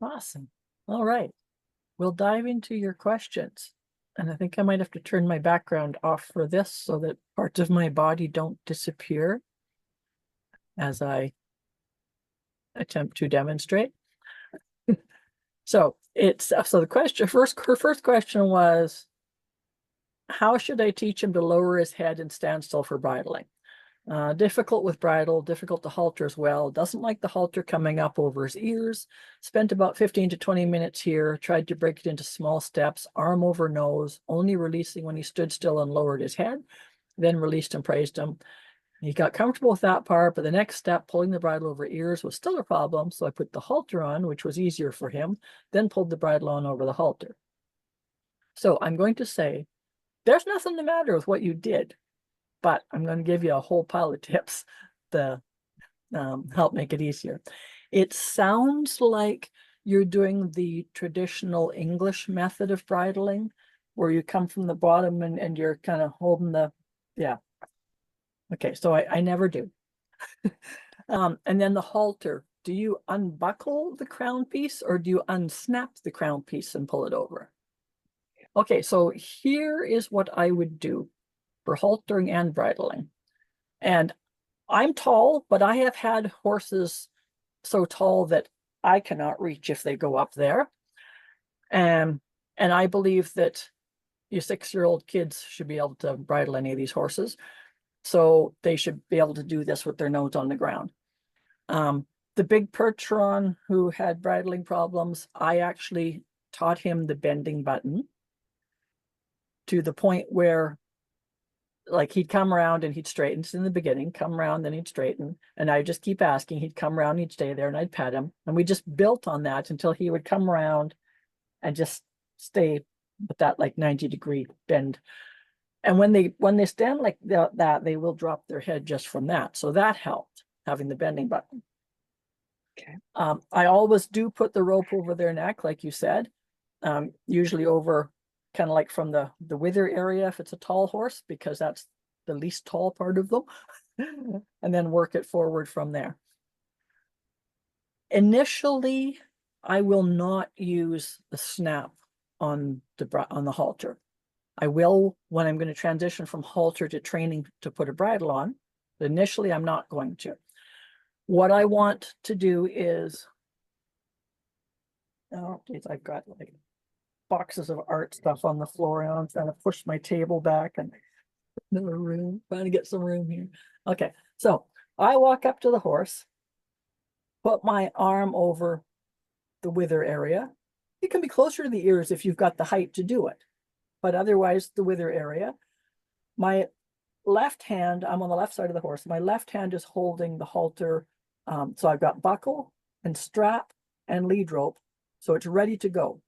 Awesome. All right. We'll dive into your questions. And I think I might have to turn my background off for this so that parts of my body don't disappear as I attempt to demonstrate. So the question, her first question was, how should I teach him to lower his head and stand still for bridling? Difficult with bridle, difficult to halter as well. Doesn't like the halter coming up over his ears. Spent about 15 to 20 minutes here. Tried to break it into small steps, arm over nose, only releasing when he stood still and lowered his head. Then released and praised him. He got comfortable with that part, but the next step, pulling the bridle over ears, was still a problem. So I put the halter on, which was easier for him, then pulled the bridle on over the halter. So I'm going to say, there's nothing the matter with what you did, but I'm going to give you a whole pile of tips to help make it easier. It sounds like you're doing the traditional English method of bridling, where you come from the bottom and you're kind of holding the, yeah. Okay, so I never do. And then the halter, do you unbuckle the crown piece or do you unsnap the crown piece and pull it over? Okay, so here is what I would do for haltering and bridling. And I'm tall, but I have had horses so tall that I cannot reach if they go up there. And I believe that your 6-year-old kids should be able to bridle any of these horses. So they should be able to do this with their nose on the ground. The big Percheron who had bridling problems, I actually taught him the bending button to the point where, like, he'd come around and he'd straighten in the beginning, come around, then he'd straighten. And I just keep asking, he'd come around, he'd stay there, and I'd pet him. And we just built on that until he would come around and just stay with that like 90-degree bend. And when they stand like that, they will drop their head just from that. So that helped, having the bending button. Okay. I always do put the rope over their neck, like you said, usually over kind of like from the wither area if it's a tall horse, because that's the least tall part of them, and then work it forward from there. Initially, I will not use the snap on the halter. I will when I'm going to transition from halter to training to put a bridle on, but initially I'm not going to. What I want to do is, oh, geez, I've got like boxes of art stuff on the floor, and I'm trying to push my table back and no room, trying to get some room here. Okay, so I walk up to the horse, put my arm over the wither area. It can be closer to the ears if you've got the height to do it, but otherwise the wither area. My left hand, I'm on the left side of the horse. My left hand is holding the halter. So I've got buckle and strap and lead rope. So it's ready to go.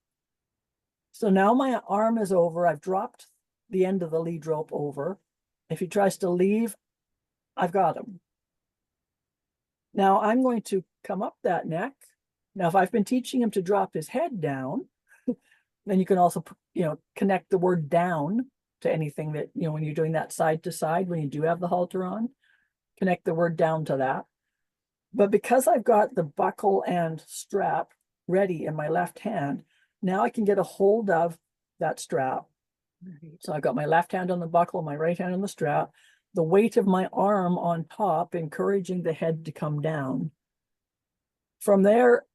So now my arm is over. I've dropped the end of the lead rope over. If he tries to leave, I've got him. Now I'm going to come up that neck. Now, if I've been teaching him to drop his head down, then you can also, connect the word down to anything that, when you're doing that side to side, when you do have the halter on, connect the word down to that. But because I've got the buckle and strap ready in my left hand, now I can get a hold of that strap. So I've got my left hand on the buckle, my right hand on the strap, the weight of my arm on top, encouraging the head to come down. From there,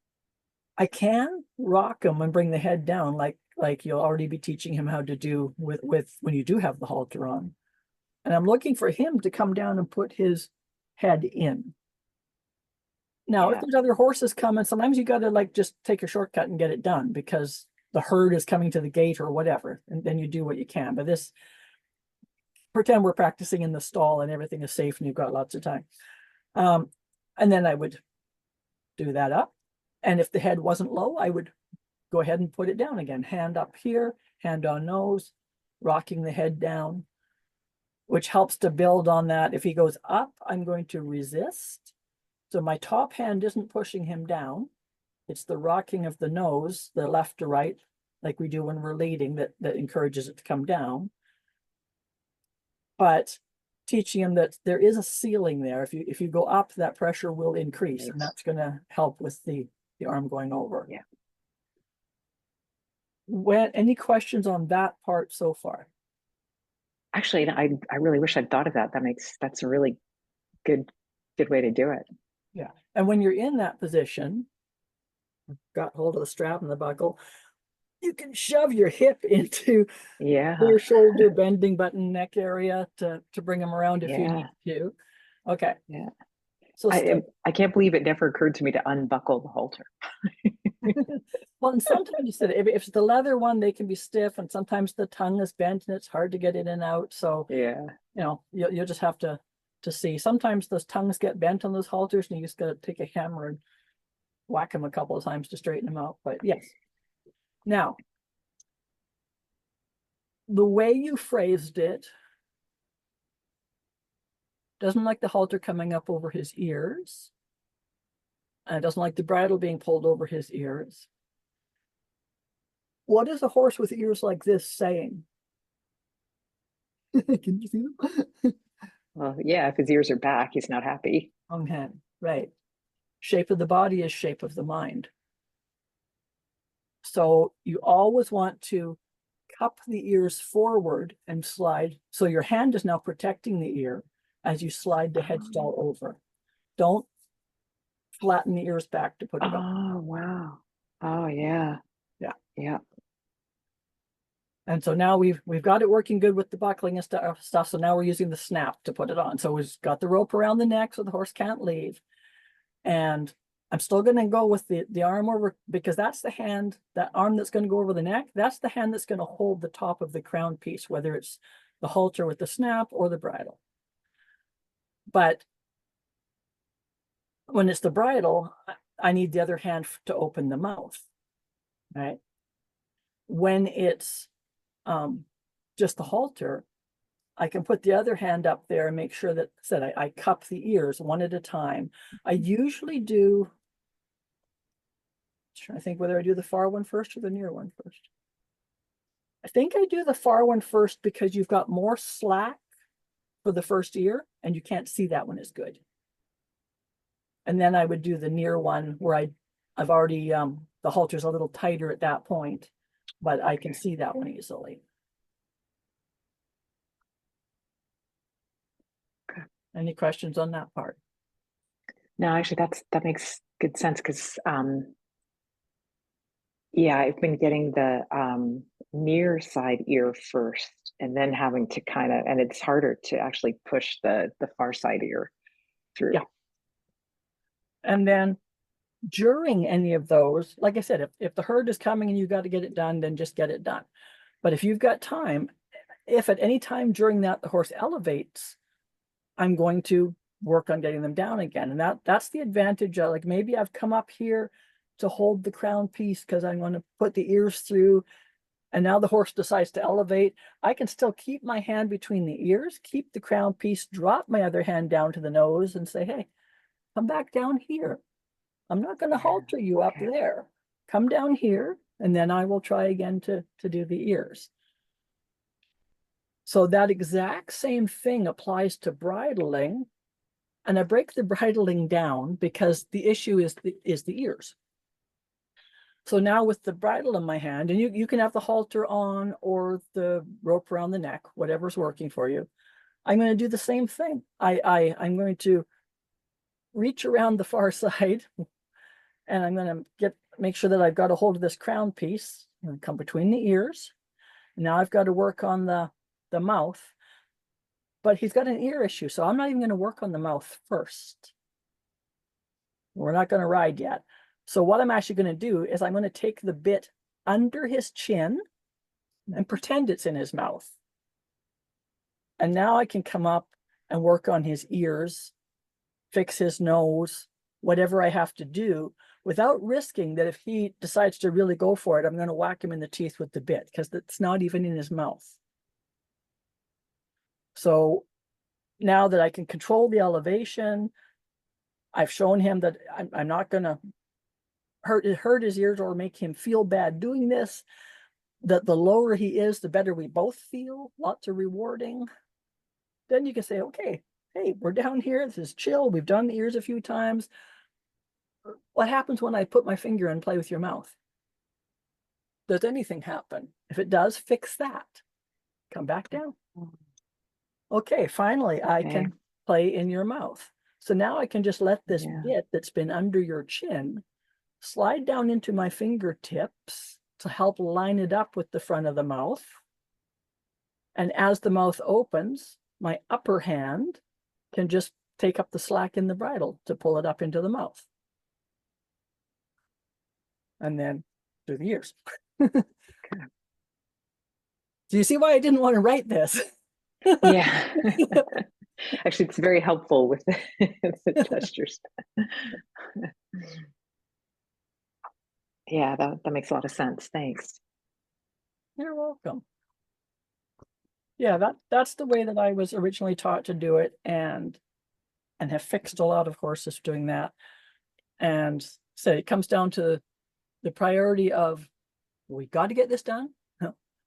I can rock him and bring the head down like you'll already be teaching him how to do with when you do have the halter on. And I'm looking for him to come down and put his head in. Now, if there's other horses coming, sometimes you got to like just take a shortcut and get it done because the herd is coming to the gate or whatever, and then you do what you can. But this, pretend we're practicing in the stall and everything is safe and you've got lots of time. And then I would do that up. And if the head wasn't low, I would go ahead and put it down again. Hand up here, hand on nose, rocking the head down, which helps to build on that. If he goes up, I'm going to resist. So my top hand isn't pushing him down. It's the rocking of the nose, the left to right, like we do when we're leading, that encourages it to come down. But teaching him that there is a ceiling there. If you go up, that pressure will increase, and that's going to help with the arm going over. Yeah. Any questions on that part so far? Actually, I really wish I'd thought of that. That's a really good good way to do it. Yeah. And when you're in that position, got hold of the strap and the buckle, you can shove your hip into Yeah. your shoulder, bending button, neck area to bring them around if you need Yeah. to. Okay. Yeah. So stick. I can't believe it never occurred to me to unbuckle the halter. Well, and sometimes if it's the leather one, they can be stiff, and sometimes the tongue is bent and it's hard to get in and out. So, Yeah. you'll just have to see. Sometimes those tongues get bent on those halters, and you just got to take a hammer and whack them a couple of times to straighten them out. But yes. Now, the way you phrased it doesn't like the halter coming up over his ears, and doesn't like the bridle being pulled over his ears. What is a horse with ears like this saying? Can you see them? Well, yeah, if his ears are back, he's not happy. Okay, right. Shape of the body is shape of the mind. So you always want to cup the ears forward and slide. So your hand is now protecting the ear as you slide the headstall Oh, over. Don't flatten the ears back to put it on. oh, wow. Oh, yeah. Yeah. Yeah. And so now we've got it working good with the buckling and stuff. So now we're using the snap to put it on. So we've got the rope around the neck so the horse can't leave. And I'm still going to go with the arm over, because that's the hand, that arm that's going to go over the neck. That's the hand that's going to hold the top of the crown piece, whether it's the halter with the snap or the bridle. But when it's the bridle, I need the other hand to open the mouth, right? When it's just the halter, I can put the other hand up there and make sure that I cup the ears one at a time. I usually do, I think whether I do the far one first or the near one first. I think I do the far one first because you've got more slack for the first ear and you can't see that one as good. And then I would do the near one where I've already, the halter's a little tighter at that point, but I can Okay. see that one easily. Okay. Any questions on that part? No, actually, that makes good sense because yeah, I've been getting the near side ear first and then having to and it's harder to actually push the far side ear through. Yeah. And then during any of those, like I said, if the herd is coming and you got to get it done, then just get it done. But if you've got time, if at any time during that the horse elevates, I'm going to work on getting them down again. And that's the advantage of, like, maybe I've come up here to hold the crown piece because I'm going to put the ears through, and now the horse decides to elevate. I can still keep my hand between the ears, keep the crown piece, drop my other hand down to the nose and say, hey, come back down here. I'm not going to Yeah. halter you up Okay. there. Come down here, and then I will try again to do the ears. So that exact same thing applies to bridling. And I break the bridling down because the issue is the ears. So now with the bridle in my hand, and you can have the halter on or the rope around the neck, whatever's working for you. I'm going to do the same thing. I'm going to reach around the far side, and I'm going to make sure that I've got a hold of this crown piece and come between the ears. Now I've got to work on the mouth, but he's got an ear issue, so I'm not even going to work on the mouth first. We're not going to ride yet. So what I'm actually going to do is I'm going to take the bit under his chin and pretend it's in his mouth. And now I can come up and work on his ears, fix his nose, whatever I have to do, without risking that if he decides to really go for it, I'm going to whack him in the teeth with the bit, because it's not even in his mouth. So now that I can control the elevation, I've shown him that I'm not going to hurt his ears or make him feel bad doing this. That the lower he is, the better we both feel. Lots of rewarding. Then you can say, okay, hey, we're down here. This is chill. We've done the ears a few times. What happens when I put my finger and play with your mouth? does anything happen? If it does, fix that. Come back down. Okay, finally, I Okay. can play in your mouth. So now I can just let this Yeah. bit that's been under your chin slide down into my fingertips to help line it up with the front of the mouth. And as the mouth opens, my upper hand can just take up the slack in the bridle to pull it up into the mouth. And then through the ears. Do you see why I didn't want to write this? Yeah. Actually, it's very helpful with the gestures. Yeah, that makes a lot of sense. Thanks. You're welcome. Yeah, that's the way that I was originally taught to do it, and have fixed a lot of horses doing that. And so it comes down to the priority of, we got to get this done.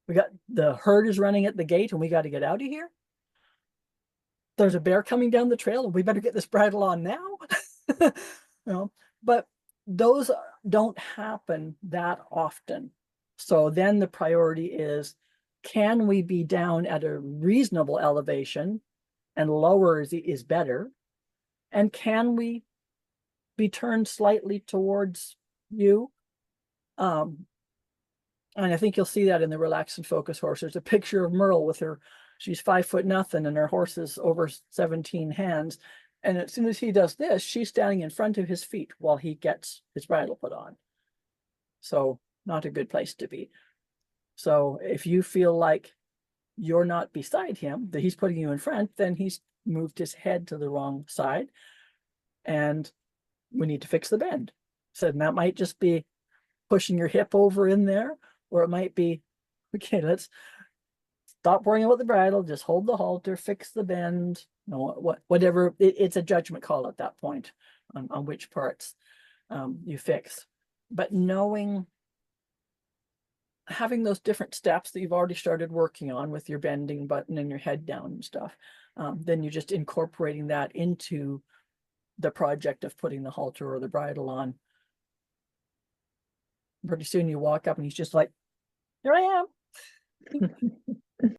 We got, the herd is running at the gate and we got to get out of here. There's a bear coming down the trail and we better get this bridle on now. You know, but those don't happen that often. So then the priority is, can we be down at a reasonable elevation, and lower is better? And can we be turned slightly towards you? And I think you'll see that in the relax and focus horse. There's a picture of Merle with her, she's 5'0" and her horse is over 17 hands. And as soon as he does this, she's standing in front of his feet while he gets his bridle put on. So not a good place to be. So if you feel like you're not beside him, that he's putting you in front, then he's moved his head to the wrong side. And we need to fix the bend. So that might just be pushing your hip over in there, or it might be, okay, let's stop worrying about the bridle, just hold the halter, fix the bend, you know, whatever. It's a judgment call at that point on which parts you fix. But knowing, having those different steps that you've already started working on with your bending button and your head down and stuff, then you're just incorporating that into the project of putting the halter or the bridle on. Pretty soon you walk up and he's just like, here I am.